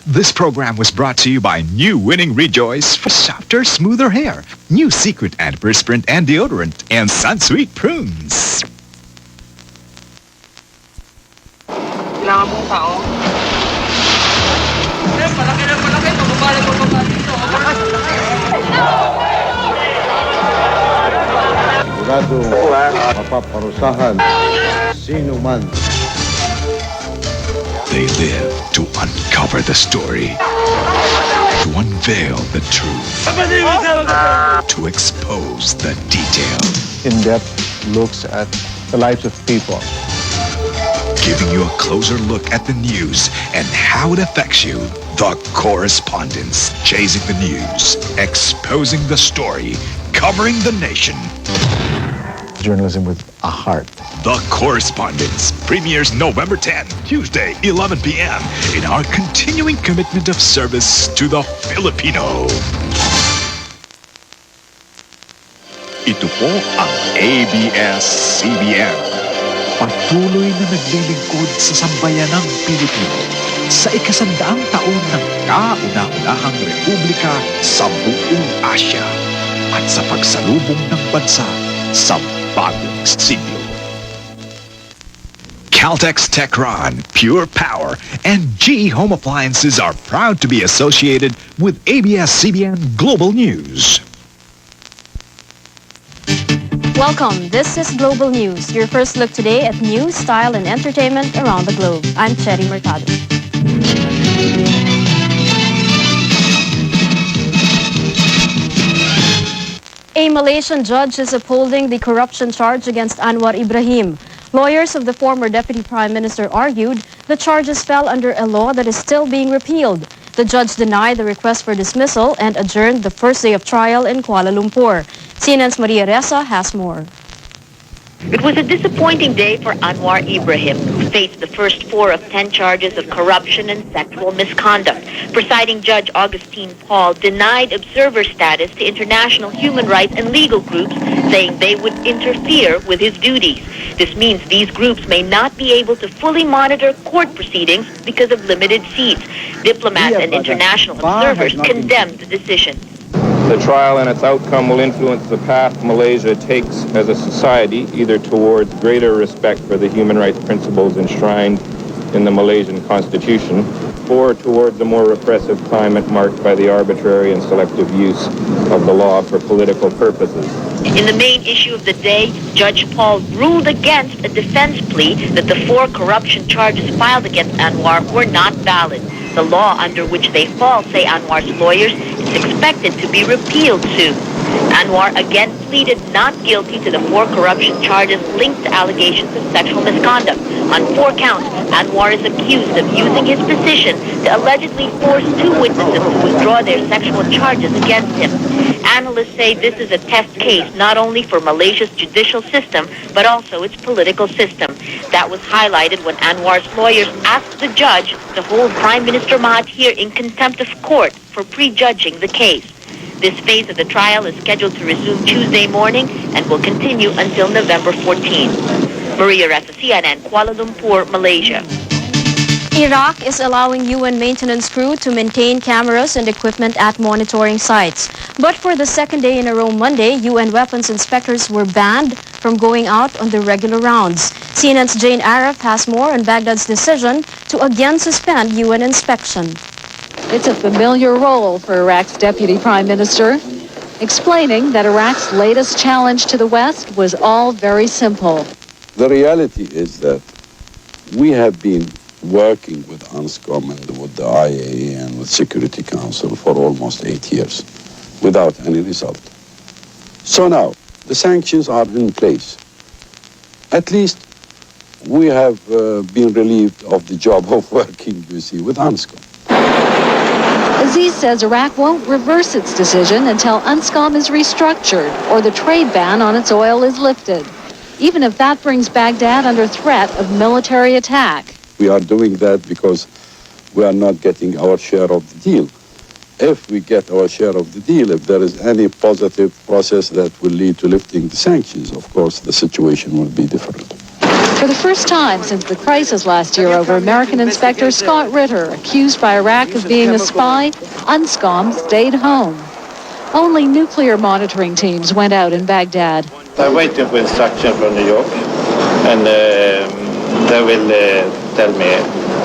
This program was brought to you by New Winning Rejoice for softer, smoother hair. New Secret Antiperspirant and Deodorant and Sunsweet Prunes. Kailangan mong tao. Palaki. Pababa dito. Sigurado mapaparusahan sino man. They live to uncover the story, to unveil the truth, to expose the detail. In-depth looks at the lives of people. Giving you a closer look at the news and how it affects you. The Correspondents, chasing the news, exposing the story, covering the nation. Journalism with a heart. The Correspondents premieres November 10, Tuesday, 11 p.m. in our continuing commitment of service to the Filipino. Ito po ang ABS-CBN. Patuloy na naglilingkod sa sambayanang Pilipino sa ikasandaang taon ng kauna-unahang republika sa buong Asya at sa pagsalubong ng bansa sa bagong siglo. Caltex Techron, Pure Power, and GE Home Appliances are proud to be associated with ABS-CBN Global News. Welcome. This is Global News, your first look today at news, style, and entertainment around the globe. I'm Cherie Mercado. A Malaysian judge is upholding the corruption charge against Anwar Ibrahim. Lawyers of the former Deputy Prime Minister argued the charges fell under a law that is still being repealed. The judge denied the request for dismissal and adjourned the first day of trial in Kuala Lumpur. CNN's Maria Reza has more. It was a disappointing day for Anwar Ibrahim, who faced the first 4 of 10 charges of corruption and sexual misconduct. Presiding Judge Augustine Paul denied observer status to international human rights and legal groups, saying they would interfere with his duties. This means these groups may not be able to fully monitor court proceedings because of limited seats. Diplomats and international observers condemned the decision. The trial and its outcome will influence the path Malaysia takes as a society, either towards greater respect for the human rights principles enshrined in the Malaysian Constitution, or towards a more repressive climate marked by the arbitrary and selective use of the law for political purposes. In the main issue of the day, Judge Paul ruled against a defense plea that the 4 corruption charges filed against Anwar were not valid. The law under which they fall, say Anwar's lawyers, is expected to be repealed soon. Anwar again pleaded not guilty to the 4 corruption charges linked to allegations of sexual misconduct. On 4 counts, Anwar is accused of using his position to allegedly force 2 witnesses to withdraw their sexual charges against him. Analysts say this is a test case not only for Malaysia's judicial system, but also its political system. That was highlighted when Anwar's lawyers asked the judge to hold Prime Minister Mahathir in contempt of court for prejudging the case. This phase of the trial is scheduled to resume Tuesday morning and will continue until November 14. Maria Reza, CNN, Kuala Lumpur, Malaysia. Iraq is allowing UN maintenance crew to maintain cameras and equipment at monitoring sites. But for the second day in a row Monday, UN weapons inspectors were banned from going out on the regular rounds. CNN's Jane Arif has more on Baghdad's decision to again suspend UN inspection. It's a familiar role for Iraq's Deputy Prime Minister, explaining that Iraq's latest challenge to the West was all very simple. The reality is that we have been working with UNSCOM and with the IAEA and with Security Council for almost 8 years without any result. So now, the sanctions are in place. At least we have been relieved of the job of working, you see, with UNSCOM. Aziz says Iraq won't reverse its decision until UNSCOM is restructured or the trade ban on its oil is lifted, even if that brings Baghdad under threat of military attack. We are doing that because we are not getting our share of the deal. If we get our share of the deal, if there is any positive process that will lead to lifting the sanctions, of course, the situation will be different. For the first time since the crisis last year over American Inspector Scott Ritter, accused by Iraq of being a spy, UNSCOM stayed home. Only nuclear monitoring teams went out in Baghdad. I'm waiting for instruction from New York, and they will tell me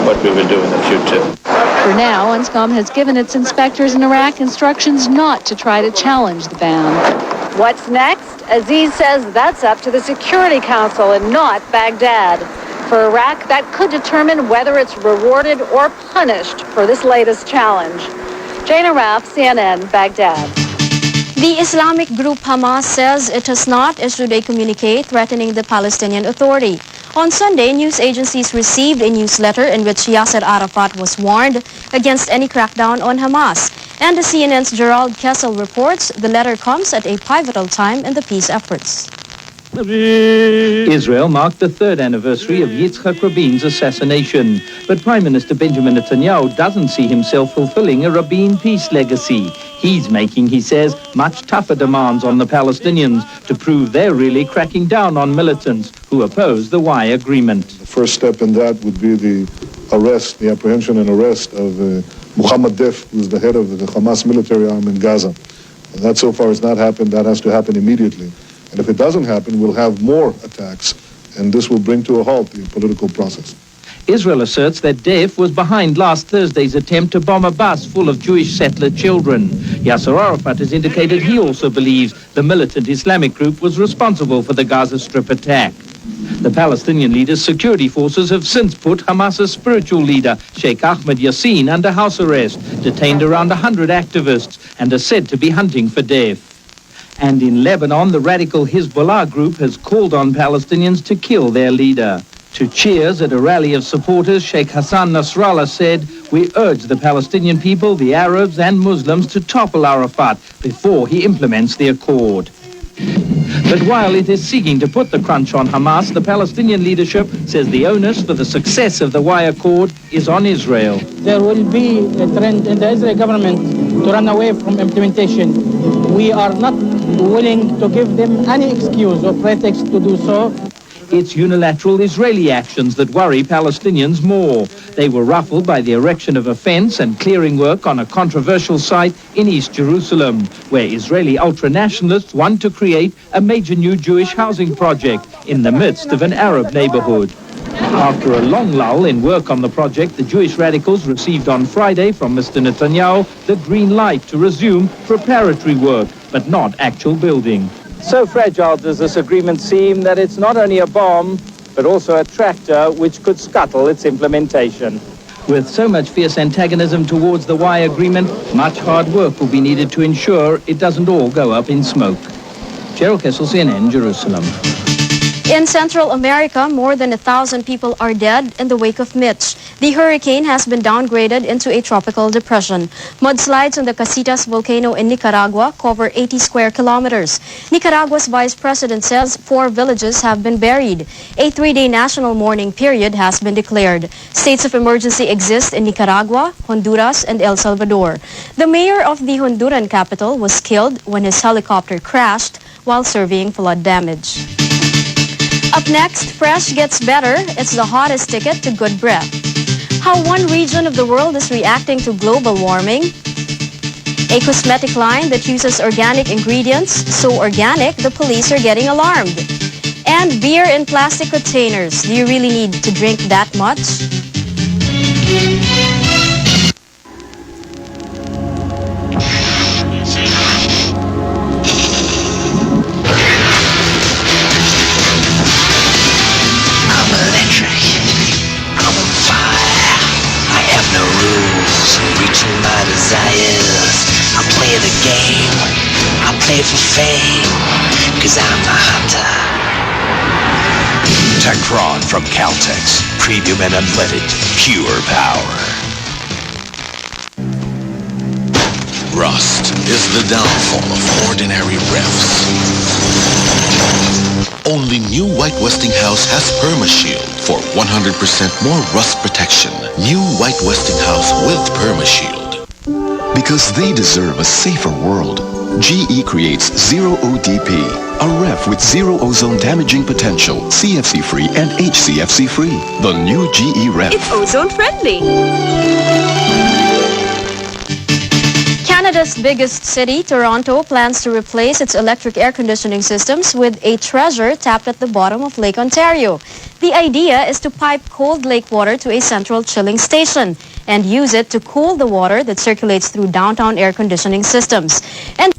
what we will do in the future. For now, UNSCOM has given its inspectors in Iraq instructions not to try to challenge the ban. What's next? Aziz says that's up to the Security Council and not Baghdad. For Iraq, that could determine whether it's rewarded or punished for this latest challenge. Jane Araf, CNN, Baghdad. The Islamic group Hamas says it has not issued a communique threatening the Palestinian Authority. On Sunday, news agencies received a newsletter in which Yasser Arafat was warned against any crackdown on Hamas. And the CNN's Gerald Kessel reports the letter comes at a pivotal time in the peace efforts. Israel marked the third anniversary of Yitzhak Rabin's assassination. But Prime Minister Benjamin Netanyahu doesn't see himself fulfilling a Rabin peace legacy. He's making, he says, much tougher demands on the Palestinians to prove they're really cracking down on militants who oppose the Y agreement. The first step in that would be the apprehension and arrest of Mohammed Deif, who's the head of the Hamas military arm in Gaza. And that so far has not happened. That has to happen immediately. And if it doesn't happen, we'll have more attacks, and this will bring to a halt the political process. Israel asserts that Deif was behind last Thursday's attempt to bomb a bus full of Jewish settler children. Yasser Arafat has indicated he also believes the militant Islamic group was responsible for the Gaza Strip attack. The Palestinian leader's security forces have since put Hamas's spiritual leader, Sheikh Ahmed Yassin, under house arrest, detained around 100 activists, and are said to be hunting for Deif. And in Lebanon, the radical Hezbollah group has called on Palestinians to kill their leader. To cheers at a rally of supporters, Sheikh Hassan Nasrallah said, "We urge the Palestinian people, the Arabs and Muslims to topple Arafat before he implements the accord." But while it is seeking to put the crunch on Hamas, the Palestinian leadership says the onus for the success of the Y Accord is on Israel. There will be a trend in the Israeli government to run away from implementation. We are not willing to give them any excuse or pretext to do so. It's unilateral Israeli actions that worry Palestinians more. They were ruffled by the erection of a fence and clearing work on a controversial site in East Jerusalem, where Israeli ultra-nationalists want to create a major new Jewish housing project in the midst of an Arab neighborhood. After a long lull in work on the project, the Jewish radicals received on Friday from Mr. Netanyahu the green light to resume preparatory work, but not actual building. So fragile does this agreement seem that it's not only a bomb, but also a tractor which could scuttle its implementation. With so much fierce antagonism towards the Y agreement, much hard work will be needed to ensure it doesn't all go up in smoke. Gerald Kessel, CNN, Jerusalem. In Central America, more than 1,000 people are dead in the wake of Mitch. The hurricane has been downgraded into a tropical depression. Mudslides on the Casitas volcano in Nicaragua cover 80 square kilometers. Nicaragua's vice president says 4 villages have been buried. A 3-day national mourning period has been declared. States of emergency exist in Nicaragua, Honduras, and El Salvador. The mayor of the Honduran capital was killed when his helicopter crashed while surveying flood damage. Up next, fresh gets better. It's the hottest ticket to good breath. How one region of the world is reacting to global warming. A cosmetic line that uses organic ingredients, so organic the police are getting alarmed. And beer in plastic containers. Do you really need to drink that much? I play the game, I play for fame, 'cause I'm the hunter. Techron from Caltex, premium and unleaded, pure power. Rust is the downfall of ordinary refs. Only new White Westinghouse has PermaShield for 100% more rust protection. New White Westinghouse with PermaShield. Because they deserve a safer world, GE creates Zero ODP, a ref with zero ozone damaging potential, CFC-free and HCFC-free. The new GE ref. It's ozone friendly. Canada's biggest city, Toronto, plans to replace its electric air conditioning systems with a treasure tapped at the bottom of Lake Ontario. The idea is to pipe cold lake water to a central chilling station and use it to cool the water that circulates through downtown air conditioning systems. And